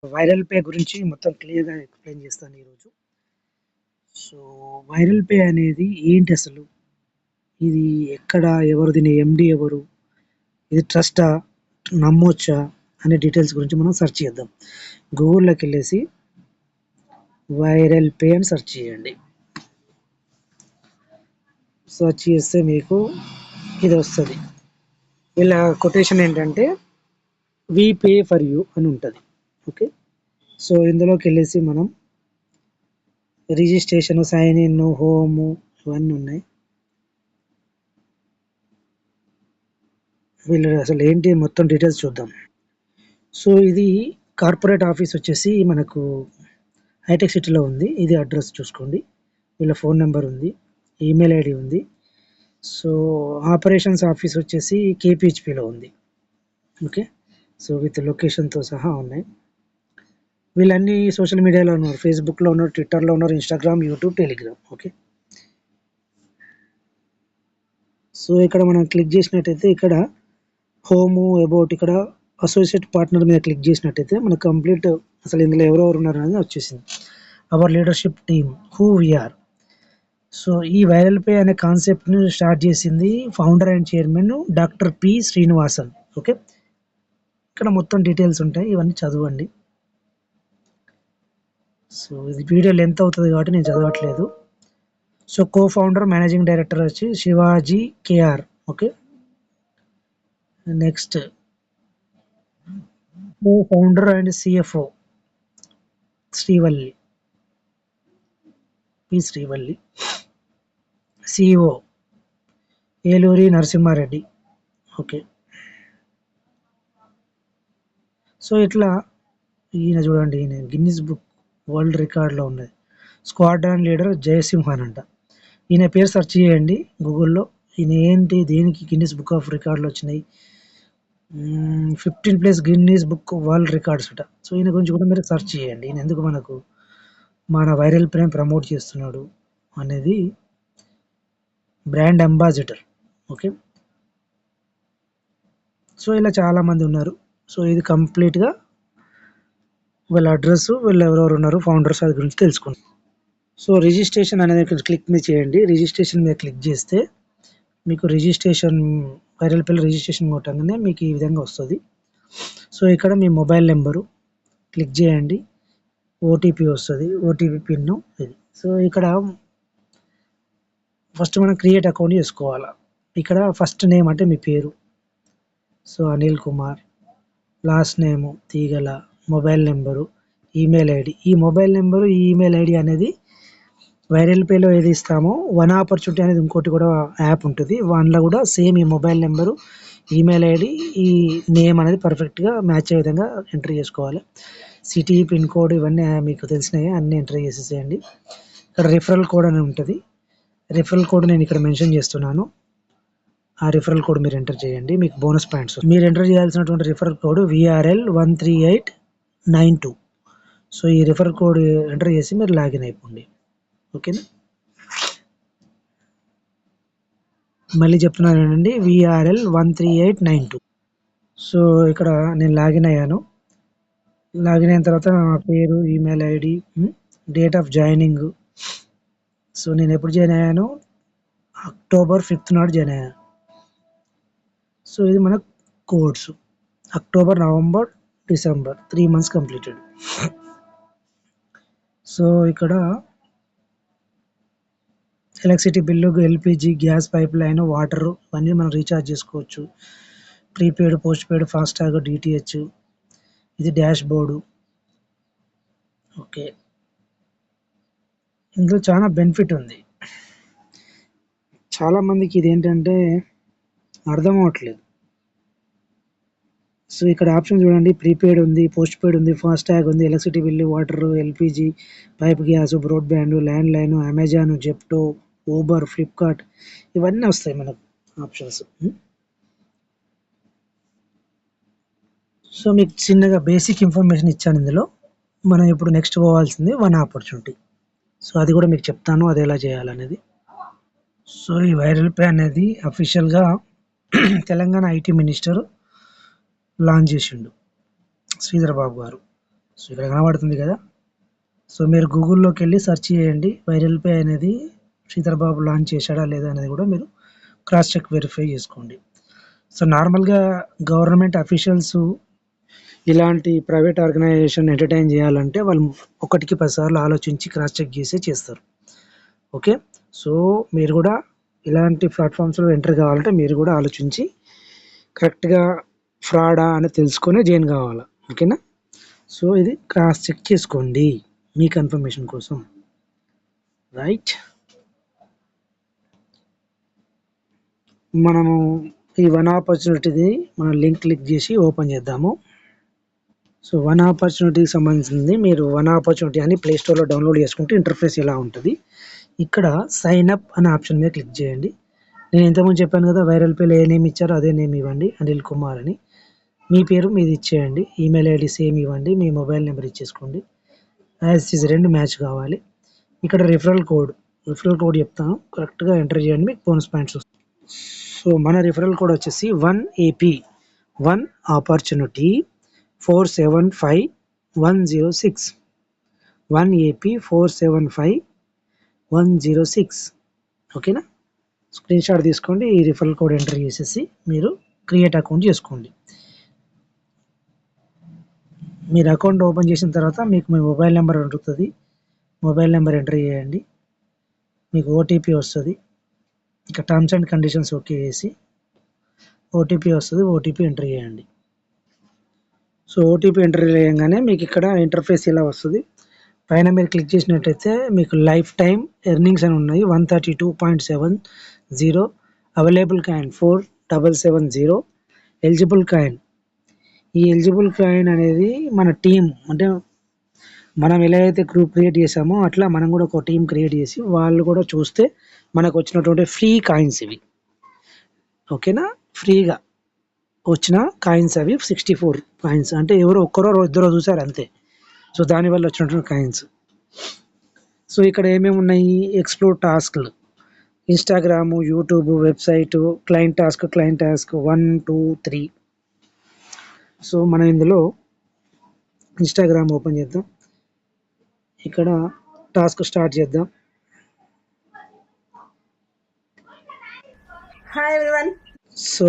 Viral pay గురించి మొత్తం క్లియర్‌గా ఎక్స్‌ప్లెయిన్ చేస్తాను ఈరోజు. సో, వైరల్ పే అనేది ఏంటి అసలు? ఇది ఎక్కడ? ఎవరు దీని ఎండీ ఎవరు? ఇది ట్రస్టా? నమ్మొచ్చా? అనే డీటెయిల్స్ గురించి మనం సెర్చ్ చేద్దాం. గూగుల్‌లోకెళ్ళేసి వైరల్ పే అని సెర్చ్ చేయండి. సెర్చ్ చేస్తే మీకు ఇది వస్తది. వీళ్ళ కొటేషన్ ఏంటంటే వి పే ఫర్ యూ అని ఉంటది. ఓకే. సో, ఇందులోకెళ్ళేసి మనం రిజిస్ట్రేషన్, సైన్ ఇన్, హోము ఇవన్నీ ఉన్నాయి. వీళ్ళు అసలు ఏంటి మొత్తం డీటెయిల్స్ చూద్దాం. సో, ఇది కార్పొరేట్ ఆఫీస్ వచ్చేసి మనకు హైటెక్ సిటీలో ఉంది. ఇది అడ్రస్ చూసుకోండి. వీళ్ళ ఫోన్ నెంబర్ ఉంది. ఈమెయిల్ ఐడీ ఉంది. సో, ఆపరేషన్స్ ఆఫీస్ వచ్చేసి కేపీహెచ్‌పిలో ఉంది. ఓకే. సో, విత్ లొకేషన్‌తో సహా ఉన్నాయి. వీళ్ళన్నీ సోషల్ మీడియాలో ఉన్నారు. ఫేస్‌బుక్‌లో ఉన్నారు, ట్విట్టర్‌లో ఉన్నారు, Instagram, YouTube, Telegram. Okay. So, ఇక్కడ మనం క్లిక్ చేసినట్టయితే ఇక్కడ హోము, అబౌట్ ఇక్కడ అసోసియేట్ పార్ట్నర్ మీద క్లిక్ చేసినట్టయితే మనకు కంప్లీట్ అసలు ఇందులో ఎవరెవరు ఉన్నారు అనేది వచ్చేసింది. Our leadership team who we are. So, ఈ వైరల్ పే అనే కాన్సెప్ట్‌ని స్టార్ట్ చేసింది founder and chairman doctor P. Srinivasan. Okay. ఇక్కడ మొత్తం డీటెయిల్స్ ఉంటాయి. ఇవన్నీ చదవండి. సో, ఇది వీడియో లెంత్ అవుతది కాబట్టి నేను చదవట్లేదు. So, co founder, managing director వచ్చి Shivaji KR. Okay. Next co founder and CFO Srivalli. P. Srivalli. CEO Eluri Narasimha Reddy. Okay. So, ఇట్లా ఈయన చూడండి, ఈయన గిన్నిస్ బుక్ వరల్డ్ రికార్డ్‌లో ఉన్నది. స్క్వాడ్రాన్ లీడర్ జయసింహన్ అంట. ఈయన పేరు సెర్చ్ చేయండి గూగుల్‌లో. ఈయన ఏంటి, దేనికి గిన్నిస్ బుక్ ఆఫ్ రికార్డ్‌లో వచ్చినాయి. 15 plus Guinness book world records అట. సో, ఈయన గురించి కూడా మీరు సెర్చ్ చేయండి. ఈయన ఎందుకు మనకు మన వైరల్ పేని ప్రమోట్ చేస్తున్నాడు అనేది బ్రాండ్ అంబాసిడర్. ఓకే. సో, ఇలా చాలామంది ఉన్నారు. సో, ఇది కంప్లీట్‌గా వీళ్ళ అడ్రస్సు, వీళ్ళు ఎవరెవరు ఉన్నారు, ఫౌండర్స్ అది గురించి తెలుసుకుందాం. సో, రిజిస్ట్రేషన్ అనేది క్లిక్ మీద చేయండి. రిజిస్ట్రేషన్ మీద క్లిక్ చేస్తే మీకు రిజిస్ట్రేషన్ వైరల్ పేలో రిజిస్ట్రేషన్ కొట్టంగానే మీకు ఈ విధంగా వస్తది. సో, ఇక్కడ మీ మొబైల్ నెంబరు క్లిక్ చేయండి. ఓటీపీ వస్తది. ఓటీపీ పిన్ను ఇది. సో, ఇక్కడ ఫస్ట్ మనం క్రియేట్ అకౌంట్ చేసుకోవాలా. ఇక్కడ ఫస్ట్ నేమ్ అంటే మీ పేరు. So, Anil Kumar. Last name Teegala. Mobile number, email ID. ఈ మొబైల్ నెంబరు, ఈ ఈమెయిల్ ఐడీ అనేది వైరల్ పేలో ఏది ఇస్తామో వన్ ఆపర్చునిటీ అనేది ఇంకోటి కూడా యాప్ ఉంటుంది. దాంట్లో కూడా సేమ్ ఈ మొబైల్ నెంబరు, ఈమెయిల్ ఐడీ, ఈ నేమ్ అనేది పర్ఫెక్ట్‌గా మ్యాచ్ అయ్యే విధంగా ఎంటర్ చేసుకోవాలి. సిటీ, పిన్ కోడ్ ఇవన్నీ మీకు తెలిసినయే అన్నీ ఎంటర్ చేసేసేయండి. ఇక్కడ రిఫరల్ కోడ్ అని ఉంటది. రిఫరల్ కోడ్ నేను ఇక్కడ మెన్షన్ చేస్తున్నాను. ఆ రిఫరల్ కోడ్ మీరు ఎంటర్ చేయండి. మీకు బోనస్ పాయింట్స్. మీరు ఎంటర్ చేయాల్సినటువంటి రిఫరల్ కోడ్ VRL 13892. సో, ఈ రిఫరల్ కోడ్ ఎంటర్ చేసి మీరు లాగిన్ అయిపోండి. ఓకేనా. మళ్ళీ చెప్తున్నాను వినండి. VRL 13892. సో, ఇక్కడ నేను లాగిన్ అయ్యాను. లాగిన్ అయిన తర్వాత నా పేరు, email ID, date of joining. So, నేను ఎప్పుడు జాయిన్ అయ్యాను, అక్టోబర్ 5th నాడు జాయిన్ అయ్యాను. సో, ఇది మన codes. October, November, December 3 months completed. So, ఇక్కడ electricity bill, LPG, gas pipe line, water ఇవన్నీ మనం రీఛార్జ్ చేసుకోవచ్చు. Prepaid, post paid, FASTag, DTH. ఇది డాష్ బోర్డు. ఓకే. ఇందులో చాలా బెనిఫిట్ ఉంది. చాలామందికి ఇదేంటంటే అర్థం అవ్వట్లేదు. సో, ఇక్కడ ఆప్షన్ చూడండి. ప్రీపెయిడ్ ఉంది, పోస్ట్ పెయిడ్ ఉంది, ఫాస్టాగ్ ఉంది, electricity bill, water, LPG, pipe gas, broadband, landline, Amazon, Zepto, Uber, Flipkart ఇవన్నీ వస్తాయి మనకు ఆప్షన్స్. సో, మీకు చిన్నగా బేసిక్ ఇన్ఫర్మేషన్ ఇచ్చాను ఇందులో. మనం ఇప్పుడు నెక్స్ట్ పోవాల్సింది వన్ ఆపర్చునిటీ. సో, అది కూడా మీకు చెప్తాను అది ఎలా చేయాలనేది. సో, ఈ వైరల్ పే అనేది అఫీషియల్‌గా తెలంగాణ ఐటీ మినిస్టర్ లాంచ్ చేసిండు శ్రీధర్ బాబు గారు. సో ఇక్కడ కనబడుతుంది కదా. సో మీరు గూగుల్లోకి వెళ్ళి సెర్చ్ చేయండి, వైరల్ పే అనేది శ్రీధర్ బాబు లాంచ్ చేశాడా లేదా అనేది కూడా మీరు క్రాస్ చెక్ వెరిఫై చేసుకోండి. సో నార్మల్గా గవర్నమెంట్ అఫీషియల్స్ ఇలాంటి ప్రైవేట్ ఆర్గనైజేషన్ ఎంటర్టైన్ చేయాలంటే వాళ్ళు ఒకటికి 10 సార్లు ఆలోచించి క్రాస్ చెక్ చేసే చేస్తారు. ఓకే, సో మీరు కూడా ఇలాంటి ప్లాట్ఫామ్స్లో ఎంటర్ కావాలంటే మీరు కూడా ఆలోచించి కరెక్ట్గా ఫ్రాడా అని తెలుసుకొని జాయిన్ కావాలి. ఓకేనా, సో ఇది క్రాస్ చెక్ చేసుకోండి మీ కన్ఫర్మేషన్ కోసం. రైట్, మనము ఈ వన్ ఆపర్చునిటీది మనం లింక్ క్లిక్ చేసి ఓపెన్ చేద్దాము. సో వన్ ఆపర్చునిటీకి సంబంధించింది మీరు వన్ ఆపర్చునిటీ అని ప్లే స్టోర్లో డౌన్లోడ్ చేసుకుంటే ఇంటర్ఫేస్ ఇలా ఉంటుంది. ఇక్కడ సైన్ అప్ అనే ఆప్షన్ మీద క్లిక్ చేయండి. నేను ఇంతకుముందు చెప్పాను కదా, వైరల్ పేలో ఏ నేమ్ ఇచ్చారో అదే నేమ్ ఇవ్వండి, అనిల్ కుమార్ అని. మీ పేరు మీది ఇచ్చేయండి, ఈమెయిల్ ఐడి సేమ్ ఇవ్వండి, మీ మొబైల్ నెంబర్ ఇచ్చేసుకోండి. యాజ్ ఇస్ రెండు మ్యాచ్ కావాలి. ఇక్కడ రిఫరల్ కోడ్ చెప్తాను, కరెక్ట్గా ఎంటర్ చేయండి, మీకు బోనస్ పాయింట్స్ వస్తాయి. సో మన రిఫరల్ కోడ్ వచ్చేసి 1AP 1 ఆపర్చునిటీ 475106 1AP 475106. ఓకేనా, స్క్రీన్ షాట్ తీసుకోండి, ఈ రిఫరల్ కోడ్ ఎంటర్ చేసేసి మీరు క్రియేట్ అకౌంట్ చేసుకోండి. మీరు అకౌంట్ ఓపెన్ చేసిన తర్వాత మీకు మీ మొబైల్ నెంబర్ అడుగుతుంది, మొబైల్ నెంబర్ ఎంటర్ చేయండి, మీకు ఓటీపీ వస్తుంది. ఇక టర్మ్స్ అండ్ కండిషన్స్ ఓకే చేసి ఓటీపీ వస్తుంది, ఓటీపీ ఎంటర్ చేయండి. సో ఓటీపీ ఎంటర్ చేయగానే మీకు ఇక్కడ ఇంటర్ఫేస్ ఇలా వస్తుంది. పైన మీరు క్లిక్ చేసినట్టయితే మీకు లైఫ్ టైం ఎర్నింగ్స్ అని ఉన్నాయి, 132.70. Available coin 4770. ఎలిజిబుల్ కాయిన్, ఈ ఎలిజిబుల్ కాయిన్ అనేది మన టీం, అంటే మనం ఎలా అయితే గ్రూప్ క్రియేట్ చేసామో అట్లా మనం కూడా ఒక టీం క్రియేట్ చేసి వాళ్ళు కూడా చూస్తే మనకు వచ్చినటువంటి ఫ్రీ కాయిన్స్ ఇవి. ఓకేనా, ఫ్రీగా వచ్చిన కాయిన్స్ అవి 64 కాయిన్స్, అంటే ఎవరో ఒక్కరో ఇద్దరో చూసారు అంతే. సో దానివల్ల వచ్చినటువంటి కాయిన్స్. సో ఇక్కడ ఏమేమి ఉన్నాయి, ఎక్స్ప్లోర్ టాస్క్లు, Instagram, YouTube, website, client task 1 2 3. So మనం ఇందులో ఇన్స్టాగ్రామ్ ఓపెన్ చేద్దాం, ఇక్కడ టాస్క్ స్టార్ట్ చేద్దాం. Hi everyone. సో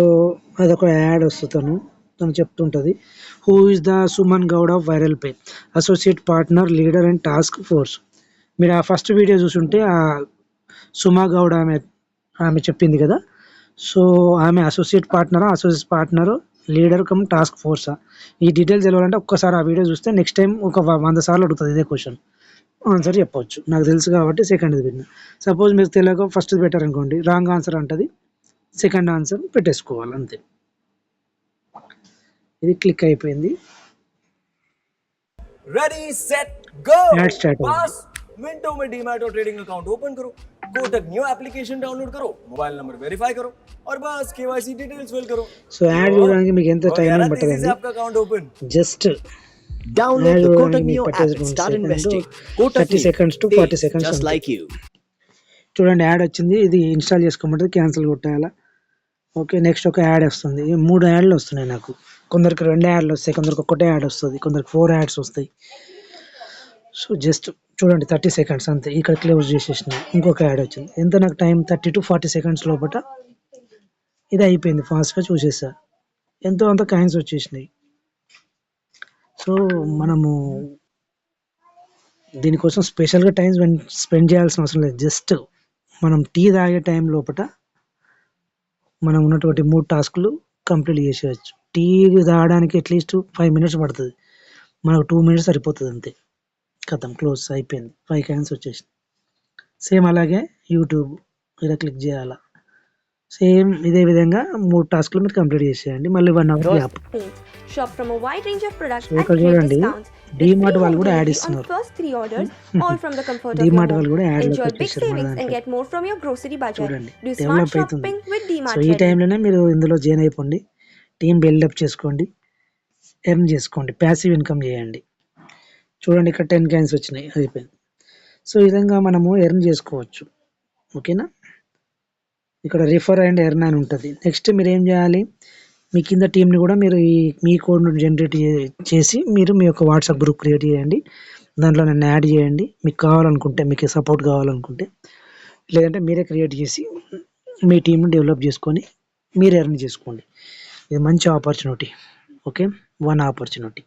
అదొక యాడ్ వస్తుంది, తను చెప్తుంటుంది, who is the Suman Goud of viral pay, associate partner, leader and task force. మీరు ఆ ఫస్ట్ వీడియో చూసుంటే ఆ సుమా గౌడ్ ఆమె చెప్పింది కదా. సో ఆమె associate partner, leader come task ఫోర్సా, ఈ డీటెయిల్స్ తెలియాలంటే ఒక్కసారి ఆ వీడియో చూస్తే నెక్స్ట్ టైం ఒక 100 సార్లు అడుగుతుంది ఇదే క్వశ్చన్, ఆన్సర్ చెప్పవచ్చు. నాకు తెలుసు కాబట్టి సెకండ్ది పెట్టిన. సపోజ్ మీరు తెలియక ఫస్ట్ పెట్టారు అనుకోండి, రాంగ్ ఆన్సర్ అంటది, సెకండ్ ఆన్సర్ పెట్టేసుకోవాలి అంతే. ఇది క్లిక్ అయిపోయింది, ready set go. Add start అవుతుంది. बस मिनटों में डीमैट और ट्रेडिंग अकाउंट ओपन करो, कोटक न्यू एप्लीकेशन डाउनलोड करो, मोबाइल नंबर वेरीफाई करो और बस केवाईसी डिटेल्स फिल करो। సో యాడ్ చూడడానికి మీకు ఎంత టైం ఏం तेजी से పట్టదండి, आपका account open. Just Download add the Kotak చూడడానికి మీకు Neo app పట్టేది and 20 start seconds, investing. Kotak 30 Neo, seconds to 40 pays seconds just అంతే. like you. చూడండి యాడ్ వచ్చింది, ఇది ఇన్స్టాల్ చేసుకోమంటే క్యాన్సిల్ కొట్టాలా. ఓకే, నెక్స్ట్ ఒక యాడ్ వస్తుంది, 3 యాడ్లు వస్తున్నాయి నాకు. కొందరికి 2 యాడ్లు వస్తాయి, కొందరికి ఒకటే యాడ్ వస్తుంది, కొందరికి 4 యాడ్స్ వస్తాయి. సో జస్ట్ చూడండి 30 సెకండ్స్ అంతే, ఇక్కడ క్లోజ్ చేసేసిన ఇంకొక యాడ్ వచ్చింది. ఎంత నాకు టైం 30 to 40 seconds లోపల ఇది అయిపోయింది, ఫాస్ట్గా చూసేసా, ఎంతో అంత కాయిన్స్ వచ్చేసినాయి. సో మనము దీనికోసం స్పెషల్గా టైం స్పెండ్ చేయాల్సిన అవసరం లేదు, జస్ట్ మనం టీ తాగే టైం లోపల మనం ఉన్నటువంటి 3 టాస్కులు కంప్లీట్ చేసేయచ్చు. టీ తాగడానికి అట్లీస్ట్ 5 minutes పడుతుంది, మనకు 2 minutes సరిపోతుంది అంతే, కథం క్లోజ్ అయిపోయింది, 5 కాయిన్స్ వచ్చేసి. సేమ్ అలాగే యూట్యూబ్ ఇలా క్లిక్ చేయాలా, సేమ్ ఇదే విధంగా 3 టాస్కులు మీరు కంప్లీట్ చేసేయండి, మళ్ళీ 1 hour gap. Shop from a wide range of products So at ఇక్కడ great చూడండి, discounts. DMart With వాళ్ళు free కూడా home యాడ్ delivery on ఇస్తున్నారు. first 3 orders, all from the comfort of your DMart home. వాళ్ళు కూడా యాడ్లోకి Enjoy big వచ్చేసారు మన savings and దాంట్లో. get more from your grocery budget. చూడండి Do smart డెవలప్ అవుతుంది. shopping with సో DMart ఈ Ready. టైంలోనే మీరు ఇందులో జాయిన్ అయిపోండి, టీం బిల్డప్ చేసుకోండి, ఎర్న్ చేసుకోండి, ప్యాసివ్ ఇన్కమ్ చేయండి. చూడండి ఇక్కడ 10 కాయిన్స్ వచ్చినాయి, అయిపోయింది. సో ఈ విధంగా మనము ఎర్న్ చేసుకోవచ్చు. ఓకేనా, ఇక్కడ రిఫర్ అండ్ ఎర్న్ అని ఉంటుంది. నెక్స్ట్ మీరు ఏం చేయాలి, మీ కింద టీంని కూడా మీరు మీ కోడ్ను జనరేట్ చేసి మీరు మీ యొక్క వాట్సాప్ గ్రూప్ క్రియేట్ చేయండి. దాంట్లో నన్ను యాడ్ చేయండి మీకు కావాలనుకుంటే, మీకు సపోర్ట్ కావాలనుకుంటే. లేదంటే మీరే క్రియేట్ చేసి మీ టీంని డెవలప్ చేసుకొని మీరు ఎర్న్ చేసుకోండి. ఇది మంచి ఆపర్చునిటీ. Okay, one opportunity.